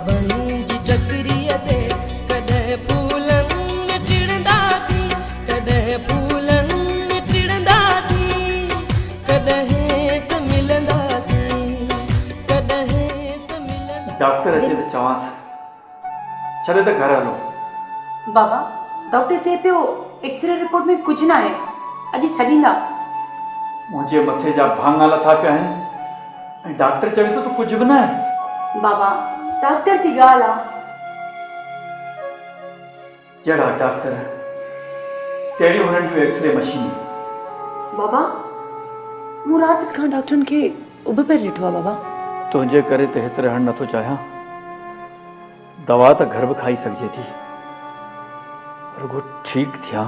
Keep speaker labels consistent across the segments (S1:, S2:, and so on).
S1: बाबनि जी चकरीअ ते कॾहिं फूलनि में टिड़ंदासीं, कॾहिं फूलनि में टिड़ंदासीं, कॾहिं त मिलंदासीं, कॾहिं त मिलंदासीं।
S2: डॉक्टर अचे त चवांसि छॾे त घर हलो।
S3: बाबा डॉक्टर चए पियो एक्सरे रिपोर्ट में कुछ ना है, अॼु छॾींदा।
S2: मुंहिंजे मथे जा भाङा लथा पिया आहिनि ऐं डॉक्टर चवे थो त कुझु बि न आहे।
S3: बाबा डॉक्टर जी ॻाल्हि आहे।
S2: जहिड़ा डॉक्टर तहिड़ियूं हुननि जूं एक्सरे मशीन।
S3: बाबा मूं राति खां डॉक्टरनि खे उब पे ॾिठो आहे। बाबा
S2: तुंहिंजे करे त हिते रहणु नथो चाहियां। दवा त घर बि खाई सघिजे थी, रुगो ठीकु थियां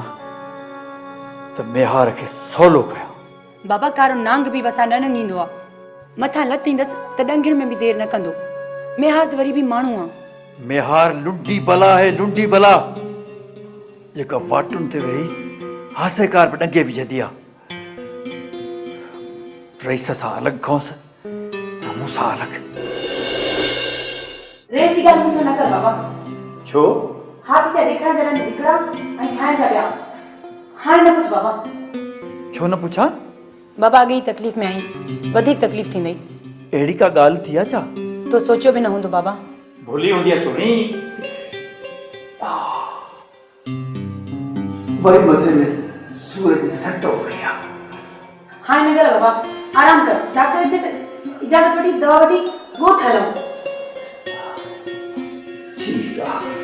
S2: त मेहार खे सवलो कयां।
S3: बाबा कारो नांग बि वसा न नंगींदो आहे, मथां लत ईंदसि त ॾंगिण में बि देरि न कंदो। मेहार त वरी बि माण्हू आहे।
S2: मेहार लुंडी बला आहे, लुंडी बला जेका वाटुनि ते वेही हासेकार बि ॾंगे विझंदी आहे। रईस सां अलॻि खौंसि ऐं मूंसां अलॻि।
S3: रेस जी ॻाल्हि मूंसां न कर बाबा।
S2: छो?
S3: हाथी जा ॾेखारण जॾहिं हिकिड़ा ऐं ठाहिण जा ॿिया। हाणे न पुछ बाबा।
S2: छो न पुछां?
S3: बाबा अॻे ई तकलीफ़ में आई, वधीक तकलीफ़ थींदई।
S2: अहिड़ी का ॻाल्हि थी आहे छा?
S3: तो सोचियो बि न हूंदो बाबा।
S2: भुली हूंदी आहे सुणी। वरी मथे में सूरज जी सट हो गई आहे।
S3: हाणे न कर बाबा, आराम कर। डॉक्टर अचे त इजाज़त वठी दवा वठी ॻोठ हलूं।
S2: ठीक आहे।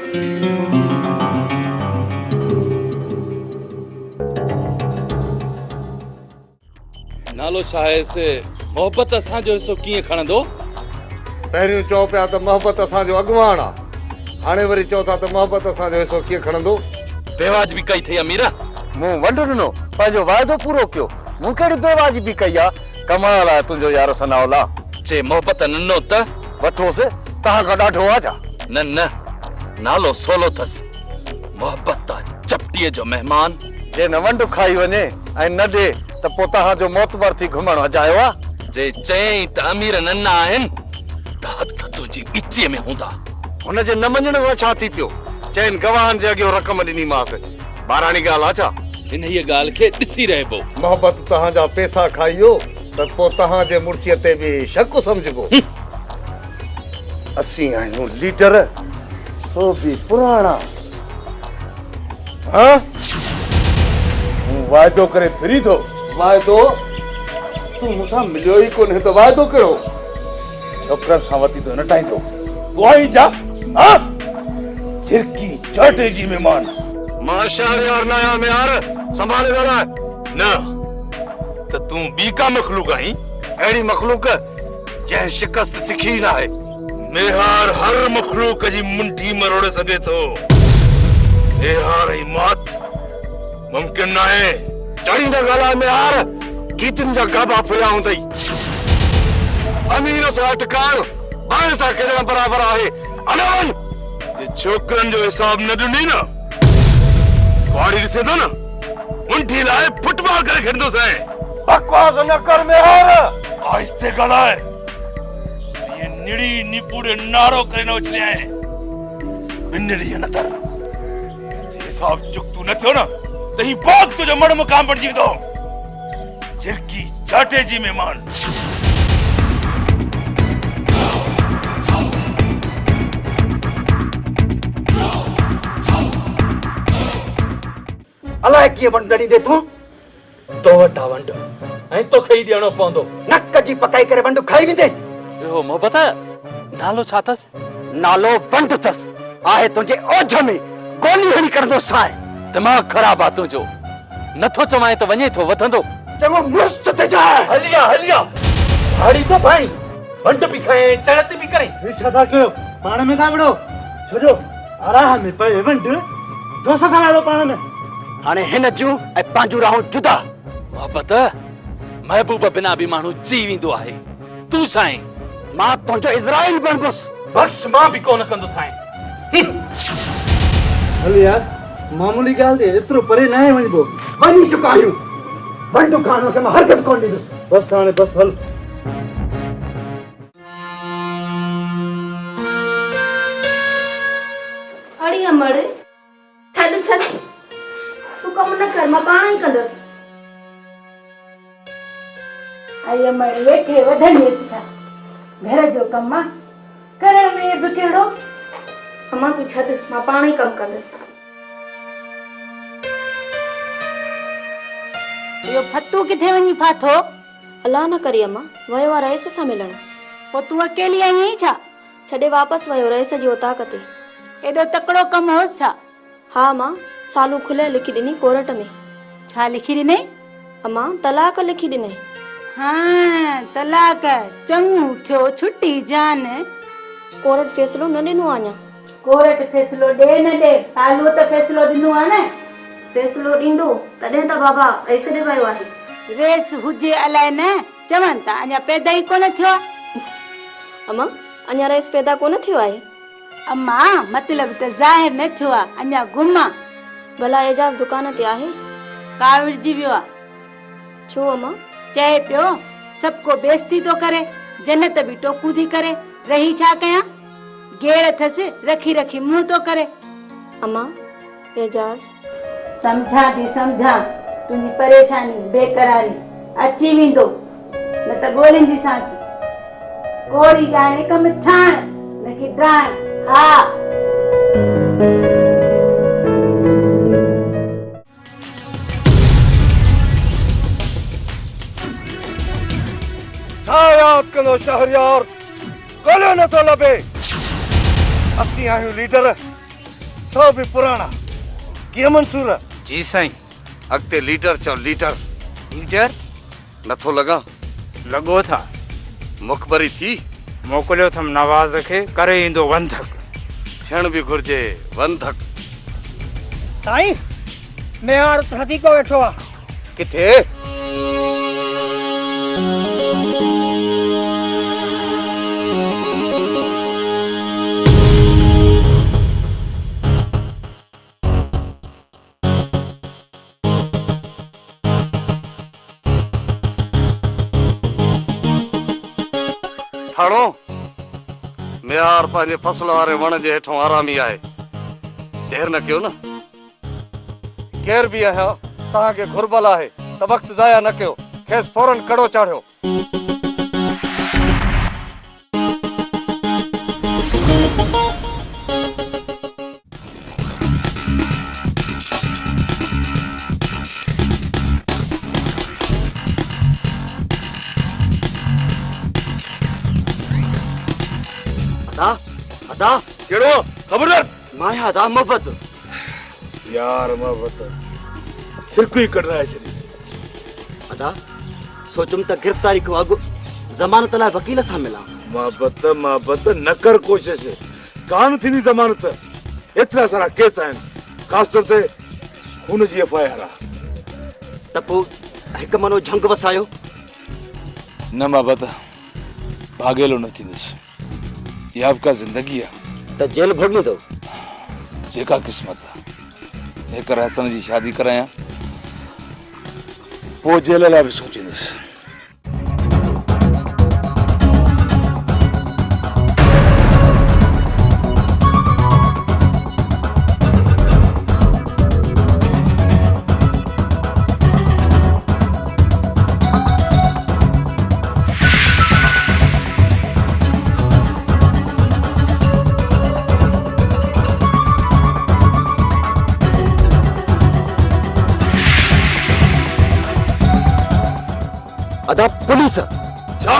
S4: नालो छा आहे से मोहब्बत असांजो हिसो कीअं खणंदो?
S5: पहिरियों चओ पिया त मोहब्बत असांजो अॻुवाण आहे, हाणे वरी चओ था त मोहब्बत असांजो हिसो कीअं खणंदो।
S4: बेवाजिबी कई थई अमीरा।
S6: मूं वंड ॾिनो, पंहिंजो वाइदो पूरो कयो। मूं कहिड़ी बेवाजिबी कई आहे? कमाल आहे तुंहिंजो यार सनावला।
S4: जे मोहब्बत ननो त
S6: वठोसि, तव्हां खां ॾाढो आहे छा?
S4: न न, नालो सोलो अथसि। मोहब्बत चपटीअ जो मेहमान।
S6: जे न वंड खाई वञे ऐं न ॾे त पोइ तव्हां जो मोतबर थी घुमण अजायो आहे।
S4: जे चई त अमीर नन्ना आहिनि त हथ तुंहिंजी ॻिचीअ में हूंदा।
S6: हुनजे न मञण सां छा थी पियो? चइनि गवाहनि जे अॻियो रक़म ॾिनीमांसि। ॿाराणी ॻाल्हि आहे छा?
S4: इन हीअ ॻाल्हि खे ॾिसी रहिबो।
S5: मोहब्बत तव्हांजा पैसा खाइयो त पोइ तव्हांजे मुड़सीअ ते बि शक सम्झबो। असीं आहियूं लीडर, तो बि पुराणा। हाँ? हूं वाइदो करे फिरी थो। वाइदो? तूं मूंसां मिलियो ई कोन्हे त वाइदो कहिड़ो? छोकरनि सां वती तो न टाईंदो। तूं आई जा? हाँ? झिरकी चाटे जी मेहमान।
S6: माशाअल्लाह ना या मेहार संभाले ॻाल्हाए।
S7: न त तूं ॿी का मखलूक आहीं?
S6: अहिड़ी मखलूक जंहिं शिकस्त सिखी न आहे।
S7: मेहार हर मखलूक जी मुंठी मरोड़े सघे थो। मेहार जी मौत मुमकिन न आहे।
S6: चढ़ी न ॻाल्हाए मेहार, गीतनि जा गाबा फिरिया हूंदई। अमीर सां अटकाइण ॿार सां खेॾण बराबरि आहे। अनवन
S7: जे छोकरनि जो हिसाब न ॾिनी न, बाड़ी ॾिसे थो न, मुंठी लाइ फुटबॉल करे खेॾंदो सही।
S6: बकवास न कर मेहार।
S7: आहिस्ते ॻाल्हाए। ये निड़ी निपूरे नारो करे न उछले आए। बिन्नड़ी न तर जे हिसाब चुक तू न थियो न त ही भोग तुझो मण मुकाम बणजी वेंदो। झिरकी चाटे जी मेहमान।
S8: अलाए कीअं वंड ॾींदे तूं?
S2: तो वटा वंड ऐं तोखे ई ॾियणो पवंदो।
S8: नक जी पकाई करे वंड खाई वेंदे।
S4: इहो मोहब्बत नालो छा अथसि?
S8: नालो वंड अथसि। आहे तुंहिंजे ओझ में गोली हणी करंदो साए।
S4: दिमाग़ ख़राब आहे तुंहिंजो। नथो चवाए त वञे थो वधंदो।
S8: चङो मुस्त ते जाए।
S2: हलिया हलिया भाड़ी तो भाई वंड बि खाए चढ़त बि करे।
S9: छा था कयो? पाण में था विड़ो छोजो आराम में पए वंड दोस्त था लड़ो पाण में।
S8: हाणे हिन जूं ऐं पंहिंजूं राहूं जुदा।
S4: मोहब्बत महबूब बिना बि माण्हू जी वेंदो आहे। तूं साईं
S8: मां तुंहिंजो इज़राइल बणबुसि।
S2: बख़्श मां बि कोन कंदो साईं।
S9: हल यार मामूली ॻाल्हि ते एतिरो परे न आहे वञिबो।
S8: वञी चुका आहियूं। वंड खाइण खे मां हरगिज़ कोन ॾींदुसि।
S9: बस हाणे बस हल।
S10: अमड़ छॾ छॾ तूं कमु न कर, मां पाण ई कंदसि।
S3: आई अमड़ वेठे वधणी छा घर जो कम आहे, करण में बि कहिड़ो।
S10: अम्मा तूं छॾ, मां पाण ई कमु कंदसि।
S3: इहो फतू किथे वञी फाथो?
S10: अलाह न करी अम्मा, वयो आहे रईस सां मिलण।
S3: पोइ तूं अकेली आई आहीं छा?
S10: छॾे वापसि वयो रईस जी औताक़ ते।
S3: एॾो तकड़ो कमु होसि छा?
S10: हा मां, सालू खुले लिखी ॾिनी कोर्ट में।
S3: छा लिखी ॾिनई?
S10: अम्मा तलाक लिखी ॾिनई।
S3: हाँ तलाक, चङो थियो, छुट्टी जान।
S10: कोर्ट फैसलो न ॾिनो आहे अञा।
S3: कोर्ट फैसलो ॾे न ॾे, सालू त फैसलो ॾिनो आहे न।
S10: फैसलो ॾींदो तॾहिं त बाबा ऐसे ॾे वियो आहे।
S3: रेस हुजे अलाए न, चवनि था अञा पैदा ई कोन थियो।
S10: अम्मा अञा रेस पैदा कोन थियो आहे।
S3: अम्मा मतलब त ज़ाहिर न थियो आहे, अञा गुम आहे।
S10: भला एजाज दुकान ते आहे?
S3: काविड़जी वियो आहे।
S10: छो अम्मा?
S3: चए पियो सभु को बेइज्जती तो करे, जन्नत भी टोकू थी करे, रही छा कयां? घेर अथसि रखी रखी मुंह तो करे।
S10: अम्मा एजाज
S3: समझा थी समझा, तुंहिंजी परेशानी बेकरारी अची वेंदो, न त ॻोल्हींदी सांस। कोड़ी जाने कम ठाण न कि ड्राण। हा
S5: याद कंदो शहरयार, कोलियो नथो लभे। असीं आहियूं लीडर, सौ बि पुराणा। कीअं मंसूर?
S6: जी साईं, अॻिते लीडर चओ लीडर।
S9: लीडर
S6: नथो लॻा?
S9: लॻो था।
S6: मुखबरी थी?
S9: मोकिलियो अथमि नवाज़ खे, करे ईंदो वंधक।
S6: थियण बि घुर्जे वंधक।
S9: साईं मेहार हथीको वेठो आहे।
S6: किथे? ठाणो मेहार पंहिंजे फसल वारे वण जे हेठों आरामी आहे। देर न कयो न। केर बि आहियो, तव्हांखे घुरबल आहे त वक़्तु ज़ाया न कयो, खेसि फौरन कड़ो चाढ़ियो।
S8: अदा
S5: केड़ो? खबरदार।
S8: माया अदा मोहब्बत
S5: यार मोहब्बत छिरकू ही कट रहा है। चली
S8: अदा सोचुम त गिरफ्तारी को अगु जमानत लाइ वकील सां मिला।
S5: मोहब्बत न कर कोशिश, कान थी जमानत। एतिरा सारा केस आहिनि, ख़ास तौर ते खून जी एफआईआर आहे।
S8: त पोइ हिकु मनो झंग वसायो।
S5: न मोहब्बत भागेलो न थींदुसि। इहा आपका जिंदगी आहे।
S8: त जेल भोॻी थो।
S5: जेका क़िस्मत हेकर हसन जी शादी करायां, पोइ जेल लाइ बि सोचींदुसि।
S8: अदा पुलिस
S5: छा?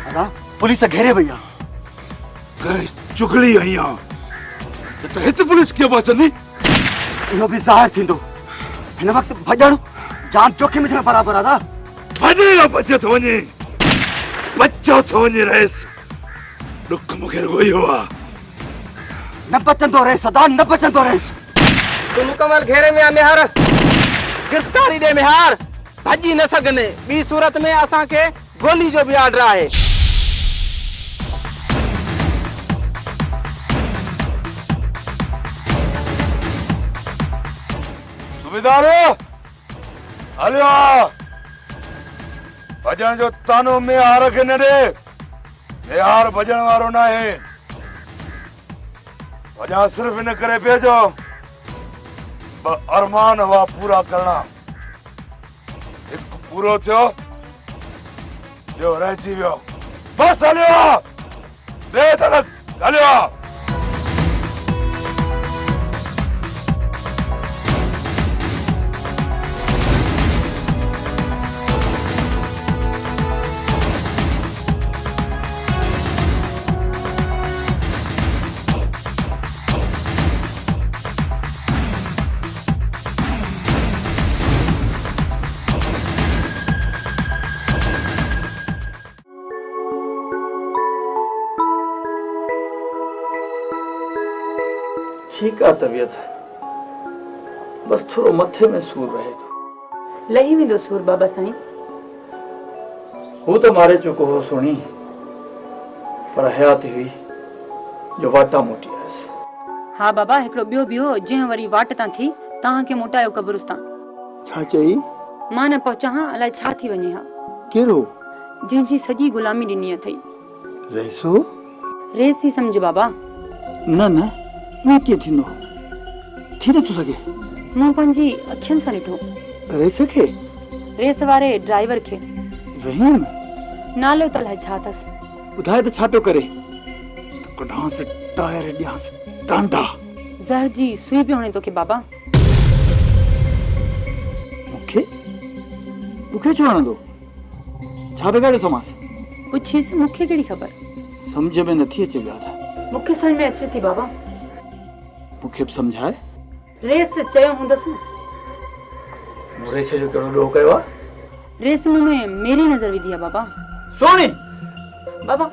S8: अदा पुलिस घेरे वई आहे।
S5: चुगली आहियां त हिते पुलिस कीअं पहुचंदी?
S8: इहो बि ज़ाहिर थींदो। हिन वक़्तु भॼणु जान जोखिम में बराबर आदा।
S5: भॼे बचे थो वञे, बचो थो वञे रहिस। ॾुख मूंखे रुॻो इहो आहे।
S8: न बचंदो रहिस अदा, न बचंदो रहिस।
S9: तू मुकमल घेरे में आ मेहार। गिरफ्तारी दे मेहार, भॼी न सघने। ॿी सूरत में असांखे गोली जो बि ऑर्डर आहे।
S7: दिलदार हलियो भजन जो तानो मेहार खे न दे मेहार भजन वारो ना है भजन सिर्फ इन करे पे जो अरमान हुआ पूरा करना एक पूरो थियो जो रही वियो बस हलियो दे तड़क हलियो
S2: ठीक आहे तबियत बस थोड़ो मथे में सूर रहे तो
S3: लही वेंदो सूर बाबा साईं।
S2: हू तो मारे चुको हो सुणी पर हयाती हुई जो वाटा मोटी आयसि।
S3: हा बाबा हिकिड़ो ॿियो बियो जंहिं वरी वाट तां थी तव्हांखे मोटायो कब्रिस्तान।
S8: छा चई?
S3: मां न पहुचा हां अलाए छा थी वञे हा।
S8: कहिड़ो?
S3: जंहिंजी सॼी गुलामी ॾिनी अथई।
S8: रेसो?
S3: रेस ई सम्झ बाबा।
S8: न न ईअं कीअं थींदो? थी नथो सघे।
S3: मूं पंहिंजी अखियुनि सां ॾिठो।
S8: रेस खे?
S3: रेस वारे ड्राइवर खे।
S8: रहीम?
S3: नालो त अलाए छा अथसि।
S8: ॿुधाए त छा पियो करे? त कढांसि टायर ॾियांसि टांडा।
S3: ज़हर जी सुई पियो हणे तोखे बाबा।
S8: मूंखे? मूंखे छो हणंदो? छा बिगाड़ियो थोमांसि?
S3: पुछीसि मूंखे कहिड़ी ख़बर।
S8: सम्झ में नथी अचे ॻाल्हि।
S3: मूंखे सम्झ में अचे थी बाबा।
S8: मूंखे बि सम्झाए।
S3: रेस चयो हूंदसि न।
S2: मूं रेस जो कहिड़ो ॾोह कयो आहे?
S3: रेस में मेरी नज़र विधी आहे बाबा।
S2: सोनी
S3: बाबा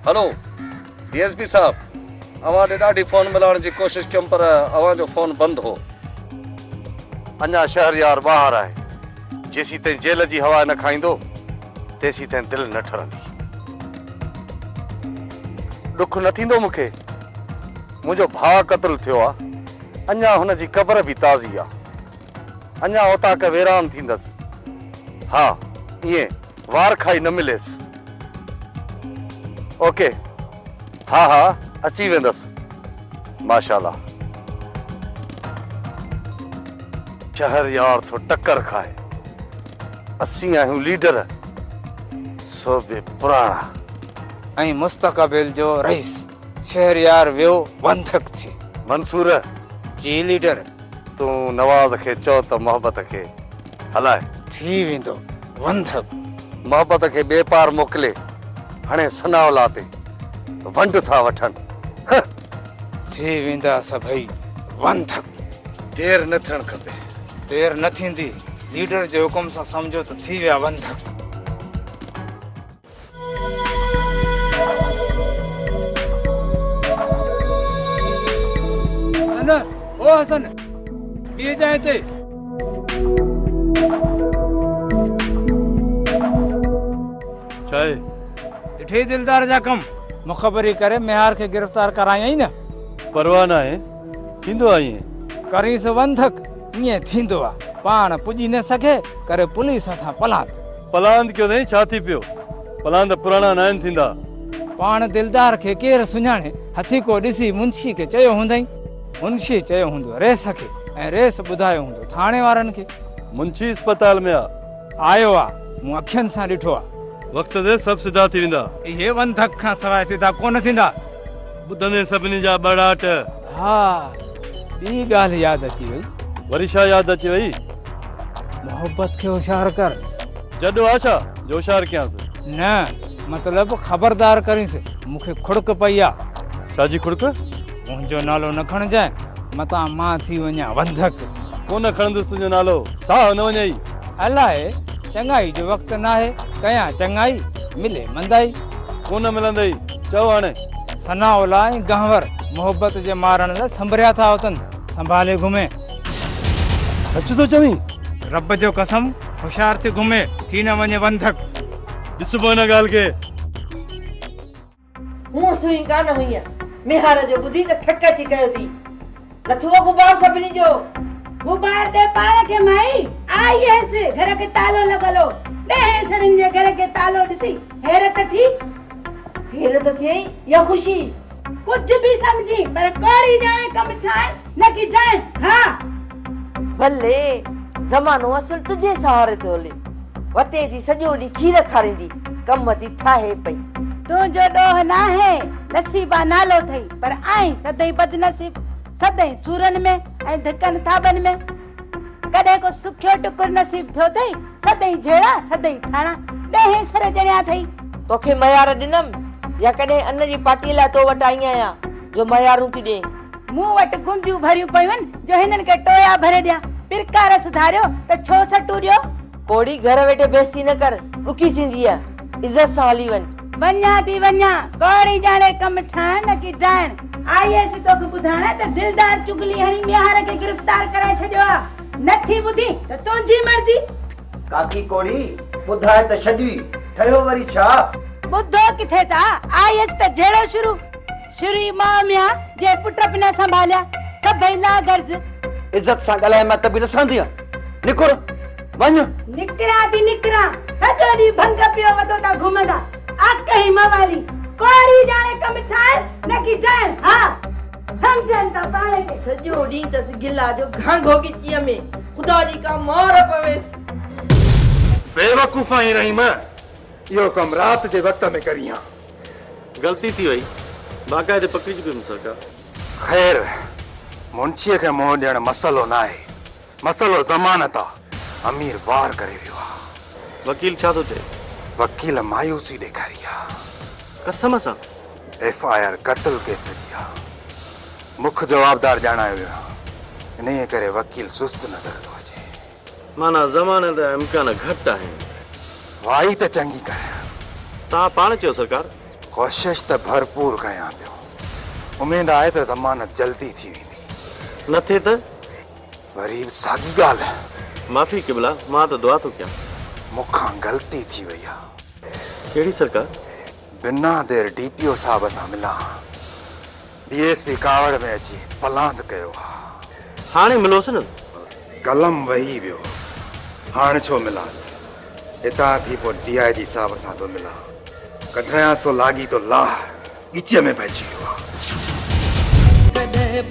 S6: हेलो डीएसपी साहब अवां ॾे ॾाढी फोन मिलाइण जी कोशिशि कयमि पर अवां जो फोन बंदि हो। अञा शहरयार ॿाहिरि आहे जेसीं ताईं जेल जी हवा न खाईंदो तेसीं ताईं दिलि न ठरंदी। ॾुख न थींदो मूंखे मुंहिंजो भाउ क़त्ल थियो आहे अञा हुन जी क़बर बि ताज़ी आहे अञा उतां वेरान थींदसि। हा ईअं वार खाई न मिलेसि। ओके हा हा अची वेंदसि माशाल्लाह। शहरयार थो टक्कर खाए असीं आहियूं लीडर सो बि पुराणा
S9: ऐं मुस्तक़बिल जो रईस शहरयार वियो बंधक थी।
S6: मंसूर
S9: जी लीडर
S6: तूं नवाज़ खे चओ त मोहब्बत खे हलाए
S9: थी वेंदो बंधक।
S6: मोहब्बत खे ॿिए पार मोकिले हाणे सनावला ते वंड था वठनि।
S9: थी वेंदा सभई बंधक।
S6: देर न थियणु खपे।
S9: देर न थींदी लीडर जे हुकुम सां सम्झो त थी विया बंधक। न ओ हसन ॿिए जाइ ते
S7: चाहे
S9: ॾिठे दिलदार जा कम मुख़बरी करे मेहार खे गिरफ़्तार करायई न।
S7: परवाह न आहे थींदो आहे ईअं
S9: करीस बंधक ईअं थींदो आहे पाण पुॼी न सघे करे पुलिस सां पलांद।
S7: पलांद कयो अथई छा थी पियो? पलांद पुराणा न आहिनि थींदा।
S9: पाण दिलदार खे केरु सुञाणे हथी को ॾिसी मुंशी खे चयो हूंदई। मुंशी चयो हूंदो रेस खे ऐं रेस ॿुधायो हूंदो थाणे वारनि खे।
S7: मुंशी अस्पताल में आहे
S9: आयो आहे मूं अखियुनि सां ॾिठो आहे।
S7: वक़्त ते सभु सिधा थी वेंदा।
S9: इहे बंधक खां सवाइ सिधा कोन थींदा।
S7: ॿुधंदे सभिनी जा ॿड़ाट।
S9: हा ॿी ॻाल्हि यादि अची वई।
S7: वरी छा यादि अची वई?
S9: मोहब्बत खे होशियार कर।
S7: जॾो आशा जो होशियार कयांसि?
S9: न मतिलबु ख़बरदार करींसि मूंखे खुड़क पई आहे।
S7: छाजी खुड़क?
S9: मुंहिंजो नालो न खणजांइ मतां मां थी वञा वंधक।
S6: कोन खणंदुसि तुंहिंजो नालो, साह न वञई।
S9: अलाए चङाई जो वक़्तु नाहे, कयां चङाई मिले मंदाई।
S6: कोन मिलंदई, चओ हाणे।
S9: सनाउला ऐं गहवर मोहब्बत जे मारण लाइ संभरिया था अथनि, संभाले घुमे।
S6: सच थो चवीं?
S9: रब जो कसम, होशियार थी घुमे, थी न वञे वंधक।
S6: ॾिसबो हिन ॻाल्हि खे।
S1: हूअं सुई कान हुई मेहार जो ॿुधी त ठक अची कयो थी। नथो गुबार सभिनी जो
S3: गुबार दे पाण के माई आई है घर के तालो लगलो दे सरिन जे घर के तालो दिसी हैरत थी।
S1: हैरत थी या खुशी?
S3: कुछ भी समझी पर कोड़ी जाने कम ठाण न की ठाण। हां
S1: भले ज़मानो असुल तुझे सहारे तो ले वते थी सॼो ॾींहुं खीर खारींदी, कम थी ठाहे पई।
S3: तुंहिंजो ॾोह न आहे, नसीबा नालो अथई पर आई सदाई बदनसीब, सदाई सूरन में ऐं धकन थाबन में। कॾहिं को सुखियो टुकुर नसीब थियो अथई, सदाई झेड़ा सदाई थाणा ॾहें सर जणिया अथई।
S1: तोखे मयार ॾिनम या कॾहिं अन्न जी पार्टी लाइ तो वटि आई आहियां जो मयारूं थी ॾे?
S3: मूं वटि गुंदियूं भरियूं पयूं आहिनि जो हिननि खे टोया भरे ॾियां। पिरकार सुधारियो त छो सटू ॾियो?
S1: कोड़ी घर वेठे बेइज्जती न कर, ॾुखी थींदी आहे, इज्जत सां हली वञ।
S3: वञा थी वञा, कोड़ी जाने कम ठाण न की ठाण। आई एस तोखे ॿुधाइण त दिलदार चुगली हणी मेहार खे गिरफ्तार कराए छॾियो आहे। नथी ॿुधी त तुंहिंजी मर्ज़ी।
S8: काकी कोड़ी ॿुधाए त छॾी, ठहियो वरी छा?
S3: ॿुधो किथे था, आई एस त जहिड़ो शुरू मामिया जे पुट बिना संभालिया सभई लागर्ज।
S8: इज्जत सां ॻाल्हाए मां त बि न सहंदी आहियां। निकुर वञ।
S3: निकरा थी निकरा, सॼो ॾींहुं भंग पियो वतो था घुमंदा। अक ही मवाली, कोड़ी जाने कम ठाण न की ठाण। हां समझन था पाण खे।
S1: सॼो ॾींहुं त गिला जो घांघो गिचीअ में खुदा जी का मार पवेस।
S7: बेवकूफ़ आई रही मैं, यो कम रात जे वक्त में करियां।
S6: ग़लती थी वई, बाक़ाइदे पकड़ी चुकी सरकार।
S7: खैर, मुंशीअ खे मोह ॾियण मसलो न आहे, मसलो ज़मानत आहे। अमीर वार करे वियो आहे।
S6: वकील छा थो चए?
S7: वकील मायूसी ॾेखारी आहे।
S6: कसम सां?
S7: FIR क़त्ल केस जी आहे। मुख्य जवाबदार ॼाणायो वियो आहे। इन्हीअ करे वकील सुस्त नज़र थो अचे।
S6: माना ज़मानत जा इम्कान घटि आहिनि।
S7: वाई त चङी करे।
S6: तव्हां पाण चयो सरकार।
S7: कोशिश त भरपूर कयां पियो। उमेद आहे त ज़मानत जल्दी थी वेंदी।
S6: न थिए त
S7: वरी साॻी ॻाल्हि।
S6: माफ़ी क़िबला, मां त दुआ थो कयां।
S7: मूंखां ग़लती थी वई आहे।
S6: कहिड़ी सरकार?
S7: बिना देर DPO साहब सां मिलां, DSP कावड़ में अची पलांद कयो आहे।
S6: हाणे मिलोसि न?
S7: कलम वही वियो, हाणे छो मिलांसि? हितां थी पोइ DIG साहब सां थो मिलां। कढियां सो लागी तो लाह ॻिचीअ में पइजी वियो आहे।
S1: कॾहिं